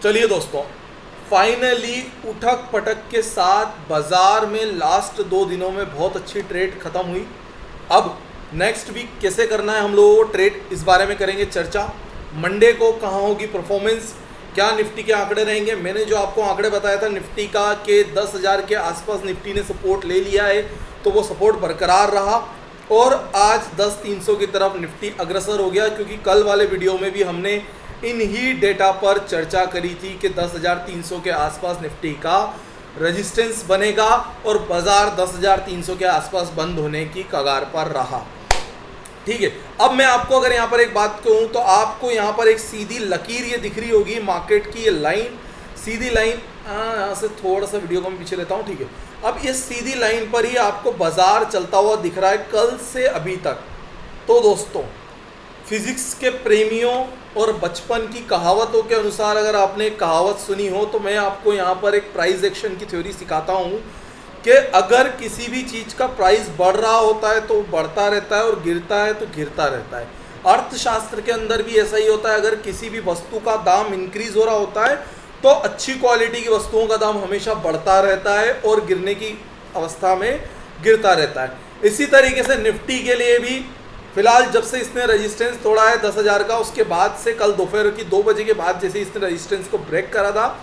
चलिए दोस्तों, फाइनली उठक पटक के साथ बाजार में लास्ट 2 दिनों में बहुत अच्छी ट्रेड खत्म हुई। अब नेक्स्ट वीक कैसे करना है हम लोगों को ट्रेड, इस बारे में करेंगे चर्चा। मंडे को कहाँ होगी परफॉर्मेंस, क्या निफ्टी के आंकड़े रहेंगे। मैंने जो आपको आंकड़े बताया था निफ्टी का कि 10,000 के आसपास निफ्टी ने सपोर्ट ले लिया है, तो वो सपोर्ट बरकरार रहा और आज 10,300 की तरफ निफ्टी अग्रसर हो गया, क्योंकि कल वाले वीडियो में भी हमने इन ही डेटा पर चर्चा करी थी कि 10,300 के आसपास निफ्टी का रेजिस्टेंस बनेगा और बाजार 10,300 के आसपास बंद होने की कगार पर रहा। ठीक है, अब मैं आपको अगर यहाँ पर एक बात कहूँ तो आपको यहाँ पर एक सीधी लकीर ये दिख रही होगी मार्केट की, ये लाइन, सीधी लाइन। यहाँ से थोड़ा सा वीडियो को मैं पीछे लेता हूँ। ठीक है, अब ये सीधी लाइन पर ही आपको बाजार चलता हुआ दिख रहा है कल से अभी तक। तो दोस्तों, फिजिक्स के प्रेमियों और बचपन की कहावतों के अनुसार अगर आपने एक कहावत सुनी हो तो मैं आपको यहाँ पर एक प्राइस एक्शन की थ्योरी सिखाता हूँ कि अगर किसी भी चीज़ का प्राइस बढ़ रहा होता है तो बढ़ता रहता है और गिरता है तो गिरता रहता है। अर्थशास्त्र के अंदर भी ऐसा ही होता है, अगर किसी भी वस्तु का दाम इंक्रीज हो रहा होता है तो अच्छी क्वालिटी की वस्तुओं का दाम हमेशा बढ़ता रहता है और गिरने की अवस्था में गिरता रहता है। इसी तरीके से निफ्टी के लिए भी फिलहाल जब से इसने रेजिस्टेंस तोड़ा है 10,000 का, उसके बाद से कल दोपहर की 2 बजे के बाद जैसे इसने रेजिस्टेंस को ब्रेक करा था,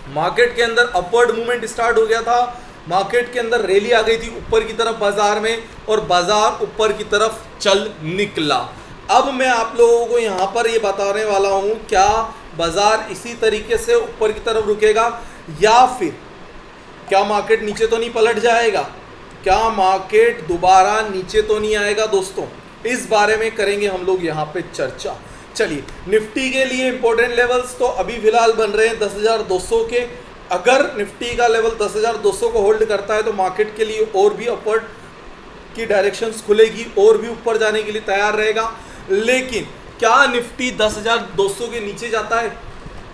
मार्केट के अंदर अपवर्ड मूवमेंट स्टार्ट हो गया था। मार्केट के अंदर रैली आ गई थी ऊपर की तरफ बाजार में और बाजार ऊपर की तरफ चल निकला। अब मैं आप लोगों को यहाँ पर ये बताने वाला हूँ, क्या बाजार इसी तरीके से ऊपर की तरफ रुकेगा या फिर क्या मार्केट नीचे तो नहीं पलट जाएगा, क्या मार्केट दोबारा नीचे तो नहीं आएगा। दोस्तों, इस बारे में करेंगे हम लोग यहाँ पे चर्चा। चलिए, निफ्टी के लिए इंपॉर्टेंट लेवल्स तो अभी फिलहाल बन रहे हैं 10,200 के। अगर निफ्टी का लेवल 10,200 को होल्ड करता है तो मार्केट के लिए और भी अपवर्ड की डायरेक्शंस खुलेगी और भी ऊपर जाने के लिए तैयार रहेगा। लेकिन क्या निफ्टी 10,200 के नीचे जाता है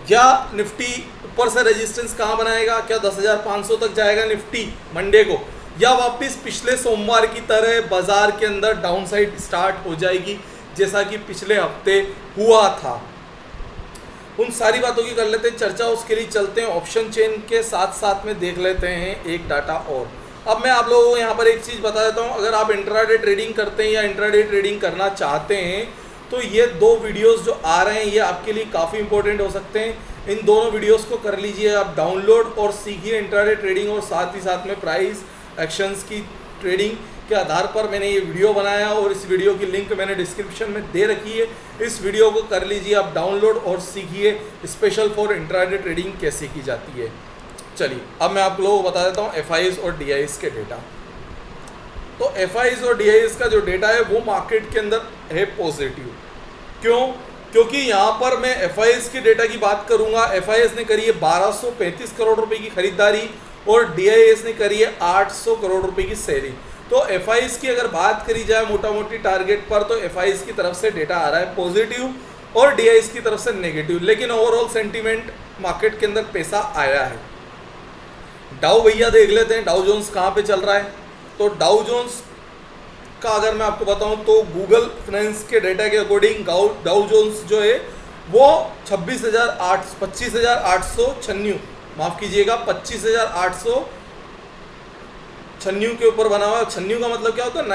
या निफ्टी ऊपर से रेजिस्टेंस कहाँ बनाएगा, क्या 10,500 तक जाएगा निफ्टी मंडे को, या वापस पिछले सोमवार की तरह बाजार के अंदर डाउनसाइड स्टार्ट हो जाएगी जैसा कि पिछले हफ्ते हुआ था। उन सारी बातों की कर लेते हैं चर्चा। उसके लिए चलते हैं ऑप्शन चेन के साथ साथ में देख लेते हैं एक डाटा और। अब मैं आप लोगों को यहाँ पर एक चीज़ बता देता हूँ, अगर आप इंट्राडे ट्रेडिंग करते हैं या इंट्राडे ट्रेडिंग करना चाहते हैं तो ये 2 वीडियोस जो आ रहे हैं ये आपके लिए काफ़ी इंपॉर्टेंट हो सकते हैं। इन दोनों वीडियोस को कर लीजिए आप डाउनलोड और सीखिए इंट्राडे ट्रेडिंग और साथ ही साथ में प्राइस एक्शंस की ट्रेडिंग के आधार पर मैंने ये वीडियो बनाया और इस वीडियो की लिंक मैंने डिस्क्रिप्शन में दे रखी है। इस वीडियो को कर लीजिए आप डाउनलोड और सीखिए स्पेशल फॉर इंट्राडे ट्रेडिंग कैसे की जाती है। चलिए, अब मैं आप लोगों को बता देता हूँ एफआईज और डीआईज के डेटा। तो एफआईज और डीआईज का जो डेटा है वो मार्केट के अंदर है पॉजिटिव। क्यों? क्योंकि यहाँ पर मैं एफआईज की डेटा की बात करूँगा। एफआईज ने करी है 1235 करोड़ रुपए की खरीदारी और डीआईएस ने करी है 800 करोड़ रुपए की सेलिंग। तो एफआईज की अगर बात करी जाए मोटा मोटी टारगेट पर तो एफआईज की तरफ से डेटा आ रहा है पॉजिटिव और डीआईएस की तरफ से नेगेटिव, लेकिन ओवरऑल सेंटीमेंट मार्केट के अंदर पैसा आया है। डाउ भैया देख लेते हैं डाउ जोन्स कहाँ पे चल रहा है। तो डाउ जोन्स का अगर मैं आपको बताऊं तो गूगल फाइनेंस के डेटा के अकॉर्डिंग डाउ जोन्स जो है वो 25,896, माफ कीजिएगा 25,896 के ऊपर बना हुआ है। 96 का मतलब क्या होता है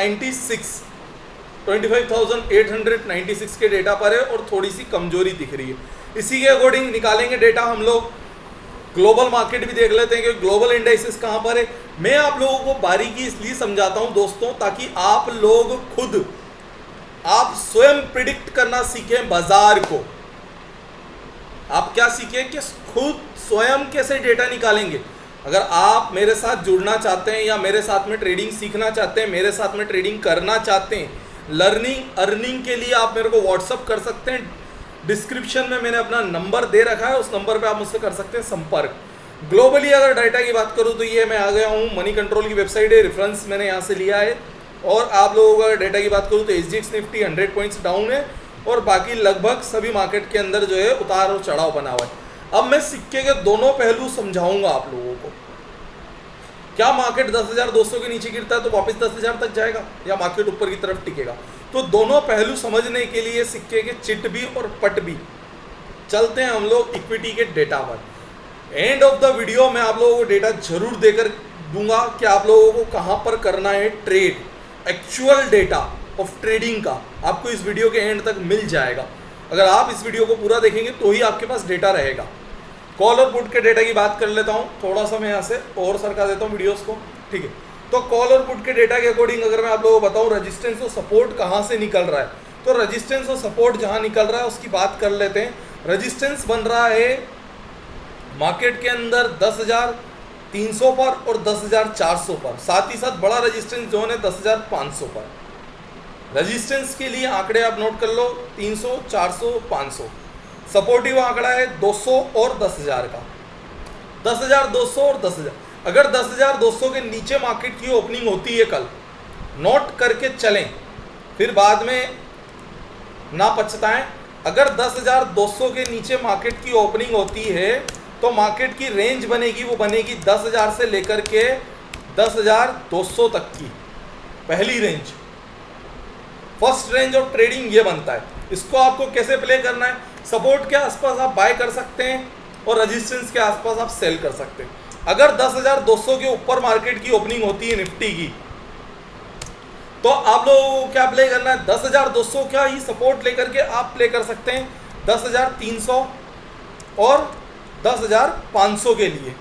25,896 के डेटा पर है और थोड़ी सी कमजोरी दिख रही है। इसी के अकॉर्डिंग निकालेंगे डेटा हम लोग। ग्लोबल मार्केट भी देख लेते हैं कि ग्लोबल इंडाइसेस कहाँ पर है। मैं आप लोगों को बारीकी इसलिए समझाता हूं दोस्तों ताकि आप लोग खुद आप स्वयं प्रिडिक्ट करना सीखें बाजार को। आप क्या सीखें कि खुद स्वयं कैसे डेटा निकालेंगे। अगर आप मेरे साथ जुड़ना चाहते हैं या मेरे साथ में ट्रेडिंग सीखना चाहते हैं, मेरे साथ में ट्रेडिंग करना चाहते हैं, लर्निंग अर्निंग के लिए आप मेरे को व्हाट्सअप कर सकते हैं। डिस्क्रिप्शन में मैंने अपना नंबर दे रखा है, उस नंबर पे आप मुझसे कर सकते हैं संपर्क। ग्लोबली अगर डाटा की बात करूँ तो ये मैं आ गया हूँ, मनी कंट्रोल की वेबसाइट है, रेफरेंस मैंने यहाँ से लिया है। और आप लोगों का डेटा की बात करूँ तो SGX निफ्टी 100 पॉइंट्स डाउन है और बाकी लगभग सभी मार्केट के अंदर जो है उतार और चढ़ाव बना हुआ है। अब मैं सिक्के के दोनों पहलू समझाऊंगा आप लोगों को। क्या मार्केट 10,200 के नीचे गिरता है तो वापस 10,000 तक जाएगा या मार्केट ऊपर की तरफ टिकेगा। तो दोनों पहलू समझने के लिए सिक्के के चिट भी और पट भी चलते हैं हम लोग इक्विटी के डेटा पर। एंड ऑफ द वीडियो मैं आप लोगों को डेटा जरूर देकर दूंगा कि आप लोगों को कहां पर करना है trade. Actual data of trading का आपको इस वीडियो के एंड तक मिल जाएगा। अगर आप इस वीडियो को पूरा देखेंगे तो ही आपके पास डेटा रहेगा। कॉल और पुट के डेटा की बात कर लेता हूं, थोड़ा सा मैं यहाँ से और सरका देता हूँ वीडियोस को, ठीक है। तो कॉल और पुट के डेटा के अकॉर्डिंग अगर मैं आप लोगों को बताऊं रेजिस्टेंस और सपोर्ट कहाँ से निकल रहा है, तो रेजिस्टेंस और सपोर्ट जहाँ निकल रहा है उसकी बात कर लेते हैं। रेजिस्टेंस बन रहा है मार्केट के अंदर 10,300 पर और 10,400 पर, साथ ही साथ बड़ा रेजिस्टेंस जोन है 10,500 पर। रेजिस्टेंस के लिए आंकड़े आप नोट कर लो 300, 400, 500। सपोर्टिव आंकड़ा है 200 और 10,000 का, 10,200 और 10,000। अगर 10,200 के नीचे मार्केट की ओपनिंग होती है कल, नोट करके चलें, फिर बाद में ना पछताएं। अगर 10,200 के नीचे मार्केट की ओपनिंग होती है तो मार्केट की रेंज बनेगी, वो बनेगी 10,000 से लेकर के 10,200 तक की पहली range. First range of trading ये बनता है। इसको आपको कैसे प्ले करना है, सपोर्ट के आसपास आप बाय कर सकते हैं और रेजिस्टेंस के आसपास आप सेल कर सकते हैं। अगर 10,200 के ऊपर मार्केट की ओपनिंग होती है निफ्टी की, तो आप लोगों को क्या प्ले करना है, 10,200 का ही सपोर्ट लेकर के आप प्ले कर सकते हैं 10,300 और 10,500 के लिए।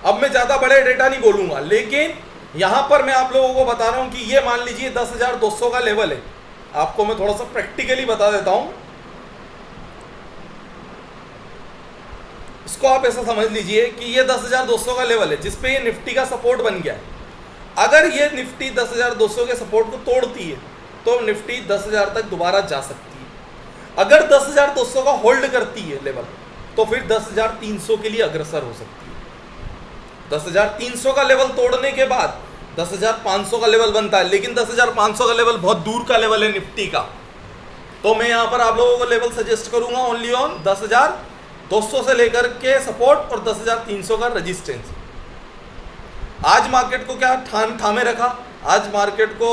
अब मैं ज्यादा बड़े डेटा नहीं बोलूंगा, लेकिन यहां पर मैं आप लोगों को बता रहा हूं कि ये मान लीजिए 10,200 का लेवल है। आपको मैं थोड़ा सा प्रैक्टिकली बता देता हूं, इसको आप ऐसा समझ लीजिए कि ये 10,200 का लेवल है जिसपे ये निफ्टी का सपोर्ट बन गया है। अगर ये निफ्टी 10,200 के सपोर्ट को तोड़ती है तो निफ्टी 10,000 तक दोबारा जा सकती है। अगर 10,200 का होल्ड करती है लेवल, तो फिर 10,300 के लिए अग्रसर हो सकती है। 10,300 का लेवल तोड़ने के बाद 10,500 का लेवल बनता है, लेकिन 10,500 का लेवल बहुत दूर का लेवल है निफ्टी का। तो मैं यहां पर आप लोगों को लेवल सजेस्ट करूंगा ओनली ऑन 10,200 से लेकर के सपोर्ट और 10,300 का रेजिस्टेंस। आज मार्केट को क्या थामे रखा, आज मार्केट को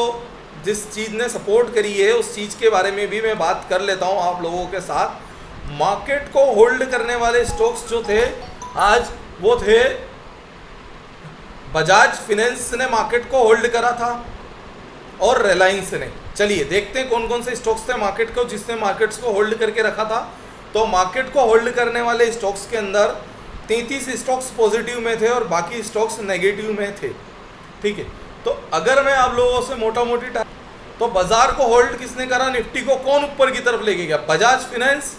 जिस चीज ने सपोर्ट करी है उस चीज के बारे में भी मैं बात कर लेता हूं आप लोगों के साथ। मार्केट को होल्ड करने वाले स्टॉक्स जो थे आज, वो थे बजाज फाइनेंस ने मार्केट को होल्ड करा था और रिलायंस ने। चलिए देखते हैं कौन कौन से स्टॉक्स थे मार्केट को जिसने मार्केट्स को होल्ड करके रखा था। तो मार्केट को होल्ड करने वाले स्टॉक्स के अंदर 33 स्टॉक्स पॉजिटिव में थे और बाकी स्टॉक्स नेगेटिव में थे, ठीक है। तो अगर मैं आप लोगों से मोटा मोटी तो बाजार को होल्ड किसने करा, निफ्टी को कौन ऊपर की तरफ लेके गया, बजाज फाइनेंस,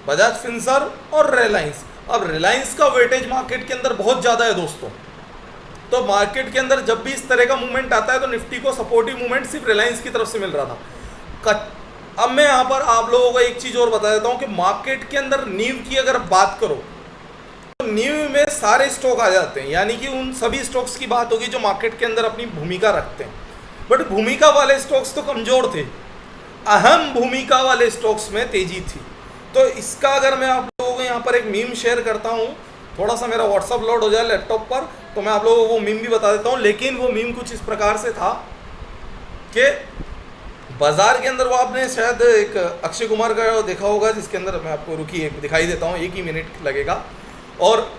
बजाज फिनसर्व और रिलायंस। अब रिलायंस का वेटेज मार्केट के अंदर बहुत ज़्यादा है दोस्तों, तो मार्केट के अंदर जब भी इस तरह का मूवमेंट आता है तो निफ्टी को सपोर्टिव मूवमेंट सिर्फ रिलायंस की तरफ से मिल रहा था। अब मैं यहाँ पर आप लोगों को एक चीज़ और बता देता हूँ कि मार्केट के अंदर नींव की अगर बात करो तो नींव में सारे स्टॉक आ जाते हैं, यानी कि उन सभी स्टॉक्स की बात होगी जो मार्केट के अंदर अपनी भूमिका रखते हैं। बट भूमिका वाले स्टॉक्स तो कमज़ोर थे, अहम भूमिका वाले स्टॉक्स में तेजी थी। तो इसका अगर मैं आप लोगों को यहाँ पर एक मीम शेयर करता हूँ, थोड़ा सा मेरा व्हाट्सअप लोड हो जाए लैपटॉप पर तो मैं आप लोगों को वो मीम भी बता देता हूँ। लेकिन वो मीम कुछ इस प्रकार से था कि बाजार के अंदर, वो आपने शायद एक अक्षय कुमार का देखा होगा जिसके अंदर, मैं आपको रुकी एक दिखाई देता हूँ, 1 ही मिनट लगेगा। और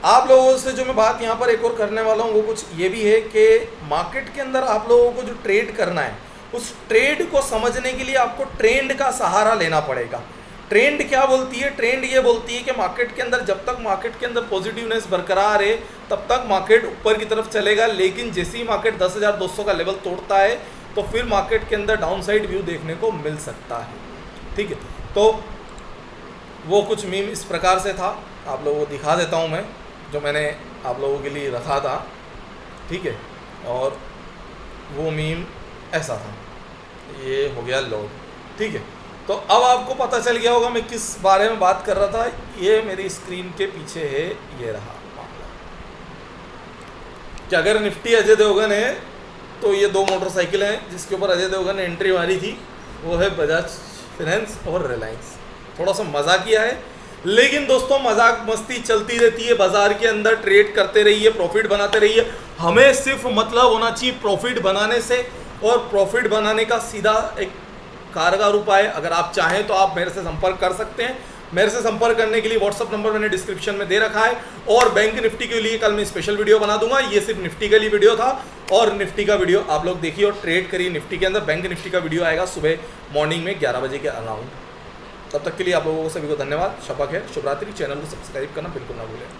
आप लोगों से जो मैं बात यहाँ पर एक और करने वाला हूँ वो कुछ ये भी है कि मार्केट के अंदर आप लोगों को जो ट्रेड करना है उस ट्रेड को समझने के लिए आपको ट्रेंड का सहारा लेना पड़ेगा। ट्रेंड क्या बोलती है, ट्रेंड ये बोलती है कि मार्केट के अंदर जब तक मार्केट के अंदर पॉजिटिवनेस बरकरार है तब तक मार्केट ऊपर की तरफ चलेगा, लेकिन जैसे ही मार्केट 10,200 का लेवल तोड़ता है तो फिर मार्केट के अंदर डाउनसाइड व्यू देखने को मिल सकता है, ठीक है। तो वो कुछ मीम इस प्रकार से था, आप लोगों को दिखा देता हूँ मैं, जो मैंने आप लोगों के लिए रखा था, ठीक है। और वो मीम ऐसा था, ये हो गया लोड, ठीक है। तो अब आपको पता चल गया होगा मैं किस बारे में बात कर रहा था। ये मेरी स्क्रीन के पीछे है, ये रहा मामला कि अगर निफ्टी अजय देवगन है तो ये 2 मोटरसाइकिल हैं जिसके ऊपर अजय देवगन ने एंट्री मारी थी, वो है बजाज फाइनेंस और रिलायंस। थोड़ा सा मजाक किया है, लेकिन दोस्तों मजाक मस्ती चलती रहती है, बाजार के अंदर ट्रेड करते रहिए, प्रॉफिट बनाते रहिए। हमें सिर्फ मतलब होना चाहिए प्रॉफिट बनाने से, और प्रॉफिट बनाने का सीधा एक कारगर उपाय। अगर आप चाहें तो आप मेरे से संपर्क कर सकते हैं। मेरे से संपर्क करने के लिए व्हाट्सअप नंबर मैंने डिस्क्रिप्शन में दे रखा है। और बैंक निफ्टी के लिए कल मैं स्पेशल वीडियो बना दूंगा। ये सिर्फ निफ्टी के लिए वीडियो था और निफ्टी का वीडियो आप लोग देखिए और ट्रेड करिए निफ्टी के अंदर। बैंक निफ्टी का वीडियो आएगा सुबह मॉर्निंग में 11 बजे के अराउंड। तब तक के लिए आप लोगों को सभी को धन्यवाद। शपथ है, शुभ रात्रि। चैनल को सब्सक्राइब करना बिल्कुल ना भूलें।